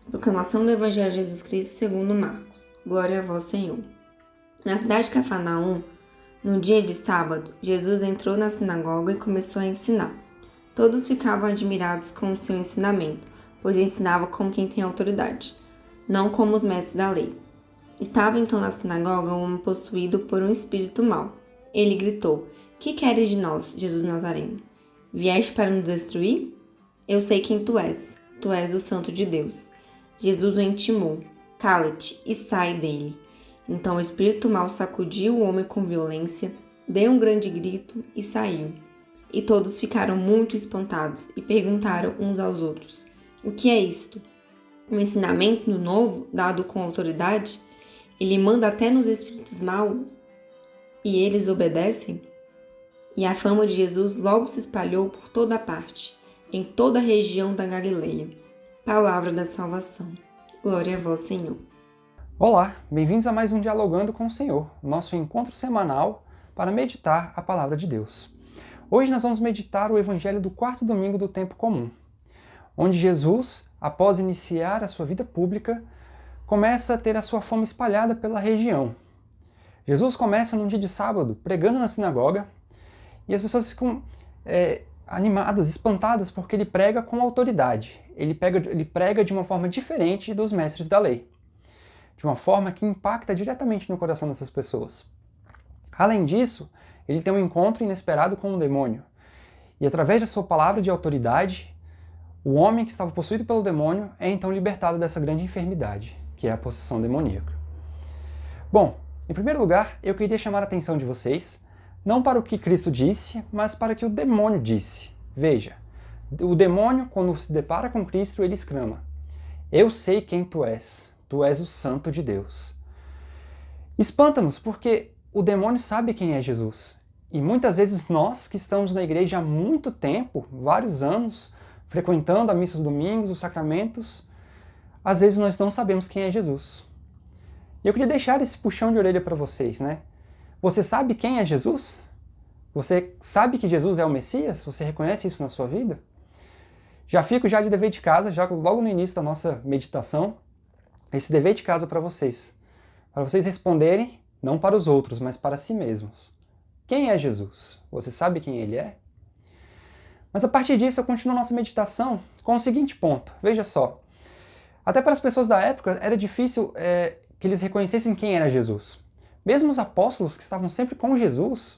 Proclamação do Evangelho de Jesus Cristo segundo Marcos. Glória a vós, Senhor. Na cidade de Cafarnaum, no dia de sábado, Jesus entrou na sinagoga e começou a ensinar. Todos ficavam admirados com o seu ensinamento, pois ensinava como quem tem autoridade, não como os mestres da lei. Estava então na sinagoga um homem possuído por um espírito mau. Ele gritou: Que queres de nós, Jesus Nazareno? Vieste para nos destruir? Eu sei quem tu és o Santo de Deus. Jesus o intimou: Cala-te e sai dele. Então o espírito mau sacudiu o homem com violência, deu um grande grito e saiu. E todos ficaram muito espantados e perguntaram uns aos outros: O que é isto? Um ensinamento novo, dado com autoridade? Ele manda até nos espíritos maus e eles obedecem? E a fama de Jesus logo se espalhou por toda a parte, em toda a região da Galileia. Palavra da salvação. Glória a vós, Senhor. Olá, bem-vindos a mais um Dialogando com o Senhor, nosso encontro semanal para meditar a Palavra de Deus. Hoje nós vamos meditar o Evangelho do quarto domingo do tempo comum, onde Jesus, após iniciar a sua vida pública, começa a ter a sua fama espalhada pela região. Jesus começa num dia de sábado, pregando na sinagoga, e as pessoas ficam animadas, espantadas, porque ele prega com autoridade. Ele prega de uma forma diferente dos mestres da lei, de uma forma que impacta diretamente no coração dessas pessoas. Além disso, ele tem um encontro inesperado com um demônio, e através da sua palavra de autoridade, o homem que estava possuído pelo demônio é então libertado dessa grande enfermidade, que é a possessão demoníaca. Bom, em primeiro lugar, eu queria chamar a atenção de vocês, não para o que Cristo disse, mas para o que o demônio disse. Veja, o demônio, quando se depara com Cristo, ele exclama: Eu sei quem tu és o Santo de Deus. Espanta-nos, porque o demônio sabe quem é Jesus. E muitas vezes nós, que estamos na igreja há muito tempo, vários anos, frequentando a missa dos domingos, os sacramentos, às vezes nós não sabemos quem é Jesus. E eu queria deixar esse puxão de orelha para vocês, né? Você sabe quem é Jesus? Você sabe que Jesus é o Messias? Você reconhece isso na sua vida? Já fico de dever de casa, já logo no início da nossa meditação, esse dever de casa para vocês responderem, não para os outros, mas para si mesmos. Quem é Jesus? Você sabe quem ele é? Mas a partir disso eu continuo a nossa meditação com o seguinte ponto. Veja só, até para as pessoas da época era difícil que eles reconhecessem quem era Jesus. Mesmo os apóstolos, que estavam sempre com Jesus,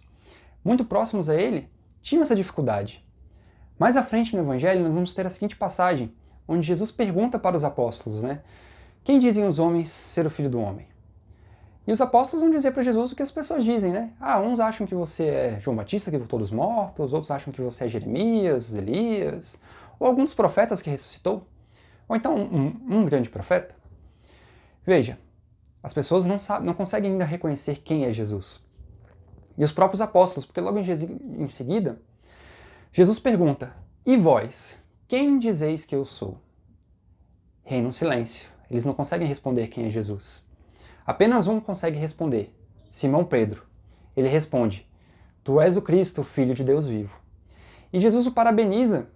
muito próximos a ele, tinham essa dificuldade. Mais à frente no Evangelho, nós vamos ter a seguinte passagem, onde Jesus pergunta para os apóstolos, né? Quem dizem os homens ser o Filho do Homem? E os apóstolos vão dizer para Jesus o que as pessoas dizem, né? Uns acham que você é João Batista, que voltou dos mortos, outros acham que você é Jeremias, Elias, ou algum dos profetas que ressuscitou, ou então um grande profeta. Veja, as pessoas não conseguem ainda reconhecer quem é Jesus. E os próprios apóstolos, porque logo em seguida, Jesus pergunta: E vós, quem dizeis que eu sou? Reina um silêncio. Eles não conseguem responder quem é Jesus. Apenas um consegue responder: Simão Pedro. Ele responde: Tu és o Cristo, o Filho de Deus vivo. E Jesus o parabeniza: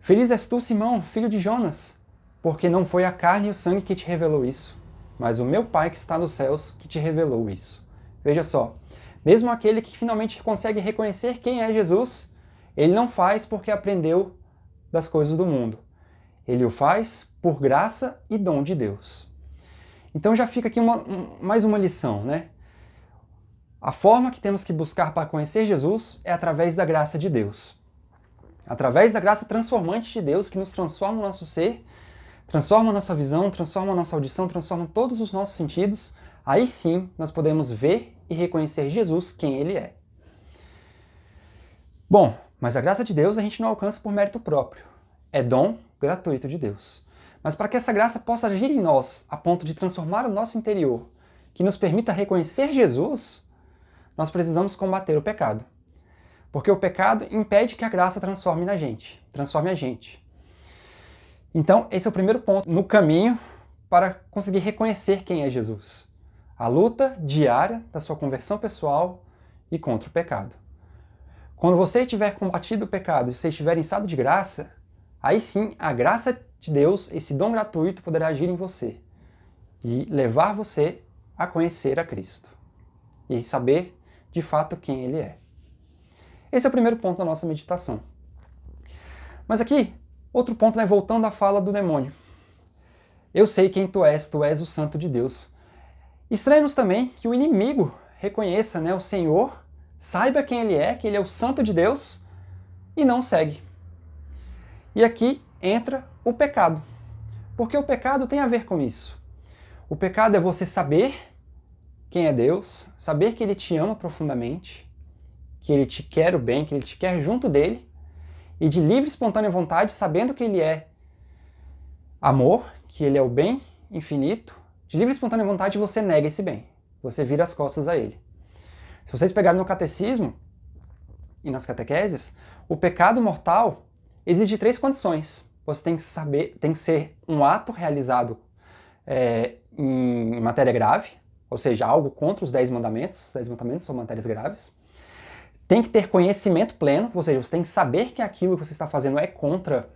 Feliz és tu, Simão, filho de Jonas, porque não foi a carne e o sangue que te revelou isso, mas o meu Pai que está nos céus que te revelou isso. Veja só, mesmo aquele que finalmente consegue reconhecer quem é Jesus, ele não faz porque aprendeu das coisas do mundo. Ele o faz por graça e dom de Deus. Então já fica aqui mais uma lição, né? A forma que temos que buscar para conhecer Jesus é através da graça de Deus. Através da graça transformante de Deus, que nos transforma o nosso ser, transforma a nossa visão, transforma a nossa audição, transforma todos os nossos sentidos, aí sim nós podemos ver e reconhecer Jesus quem ele é. Bom, mas a graça de Deus a gente não alcança por mérito próprio. É dom gratuito de Deus. Mas para que essa graça possa agir em nós, a ponto de transformar o nosso interior, que nos permita reconhecer Jesus, nós precisamos combater o pecado. Porque o pecado impede que a graça transforme a gente. Então, esse é o primeiro ponto no caminho para conseguir reconhecer quem é Jesus. A luta diária da sua conversão pessoal e contra o pecado. Quando você tiver combatido o pecado e você estiver em estado de graça, aí sim a graça de Deus, esse dom gratuito, poderá agir em você e levar você a conhecer a Cristo e saber de fato quem Ele é. Esse é o primeiro ponto da nossa meditação. Mas aqui, outro ponto, né, voltando à fala do demônio. Eu sei quem tu és o Santo de Deus. Estranha-nos também que o inimigo reconheça, né, o Senhor, saiba quem Ele é, que Ele é o Santo de Deus e não segue. E aqui entra o pecado, porque o pecado tem a ver com isso. O pecado é você saber quem é Deus, saber que Ele te ama profundamente, que Ele te quer o bem, que Ele te quer junto dEle, e de livre e espontânea vontade, sabendo que Ele é amor, que Ele é o bem infinito, de livre e espontânea vontade você nega esse bem, você vira as costas a Ele. Se vocês pegarem no catecismo e nas catequeses, o pecado mortal exige 3 condições. Você tem que saber, tem que ser um ato realizado em matéria grave, ou seja, algo contra os 10 mandamentos. Os 10 mandamentos são matérias graves. Tem que ter conhecimento pleno, ou seja, você tem que saber que aquilo que você está fazendo é contra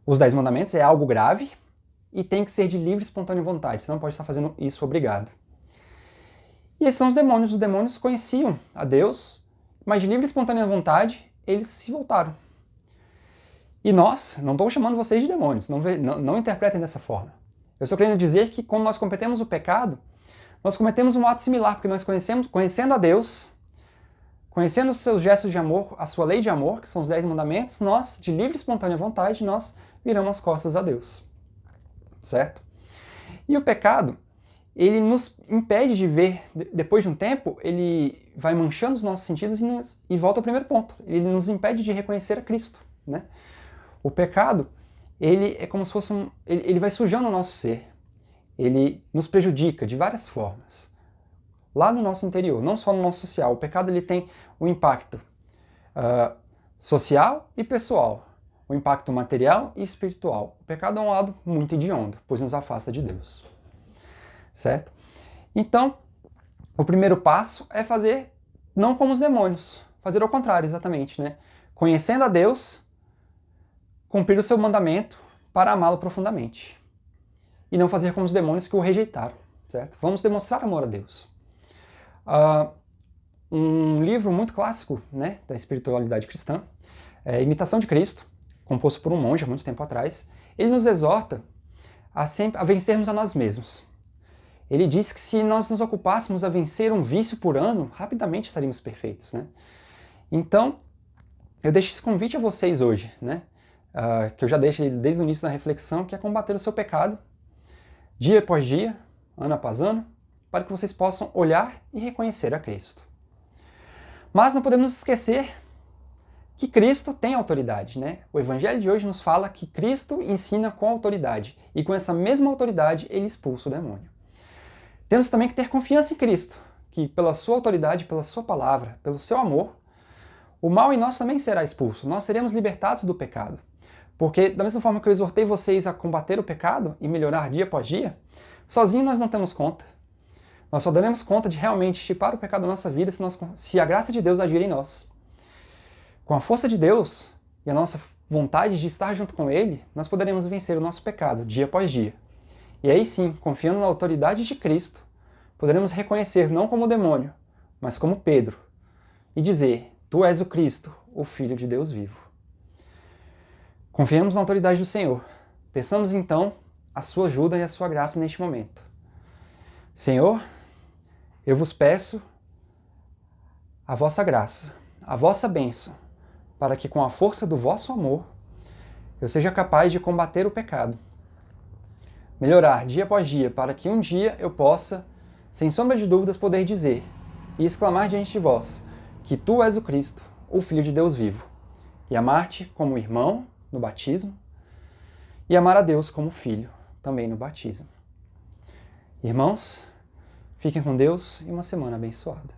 os 10 mandamentos, é algo grave, e tem que ser de livre e espontânea vontade. Você não pode estar fazendo isso obrigado. E esses são os demônios. Os demônios conheciam a Deus, mas de livre e espontânea vontade, eles se voltaram. E nós, não estou chamando vocês de demônios, não interpretem dessa forma. Eu estou querendo dizer que quando nós cometemos o pecado, nós cometemos um ato similar, porque nós conhecendo a Deus, conhecendo os seus gestos de amor, a sua lei de amor, que são os 10 mandamentos, nós, de livre e espontânea vontade, nós viramos as costas a Deus. Certo? E o pecado, ele nos impede de ver, depois de um tempo, ele vai manchando os nossos sentidos e volta ao primeiro ponto. Ele nos impede de reconhecer a Cristo, né? O pecado, ele é como se fosse ele vai sujando o nosso ser. Ele nos prejudica de várias formas. Lá no nosso interior, não só no nosso social. O pecado ele tem um impacto social e pessoal. O impacto material e espiritual. O pecado é um lado muito hediondo, pois nos afasta de Deus. Certo? Então, o primeiro passo é fazer não como os demônios. Fazer ao contrário, exatamente, né? Conhecendo a Deus, cumprir o seu mandamento para amá-lo profundamente. E não fazer como os demônios que o rejeitaram, certo? Vamos demonstrar amor a Deus. Um livro muito clássico, né, da espiritualidade cristã, é Imitação de Cristo, composto por um monge há muito tempo atrás. Ele nos exorta a vencermos a nós mesmos. Ele diz que se nós nos ocupássemos a vencer um vício por ano, rapidamente estaríamos perfeitos, né? Então, eu deixo esse convite a vocês hoje, né? Que eu já deixei desde o início da reflexão, que é combater o seu pecado, dia após dia, ano após ano, para que vocês possam olhar e reconhecer a Cristo. Mas não podemos esquecer que Cristo tem autoridade, né? O Evangelho de hoje nos fala que Cristo ensina com autoridade, e com essa mesma autoridade ele expulsa o demônio. Temos também que ter confiança em Cristo, que pela sua autoridade, pela sua palavra, pelo seu amor, o mal em nós também será expulso, nós seremos libertados do pecado. Porque, da mesma forma que eu exortei vocês a combater o pecado e melhorar dia após dia, sozinho nós não temos conta. Nós só daremos conta de realmente estipar o pecado da nossa vida se a graça de Deus agir em nós. Com a força de Deus e a nossa vontade de estar junto com Ele, nós poderemos vencer o nosso pecado dia após dia. E aí sim, confiando na autoridade de Cristo, poderemos reconhecer não como demônio, mas como Pedro, e dizer: Tu és o Cristo, o Filho de Deus vivo. Confiemos na autoridade do Senhor. Peçamos então a sua ajuda e a sua graça neste momento. Senhor, eu vos peço a vossa graça, a vossa bênção, para que com a força do vosso amor eu seja capaz de combater o pecado, melhorar dia após dia, para que um dia eu possa, sem sombra de dúvidas, poder dizer e exclamar diante de vós que Tu és o Cristo, o Filho de Deus vivo, e amar-te como irmão no batismo, e amar a Deus como filho também no batismo. Irmãos, fiquem com Deus e uma semana abençoada.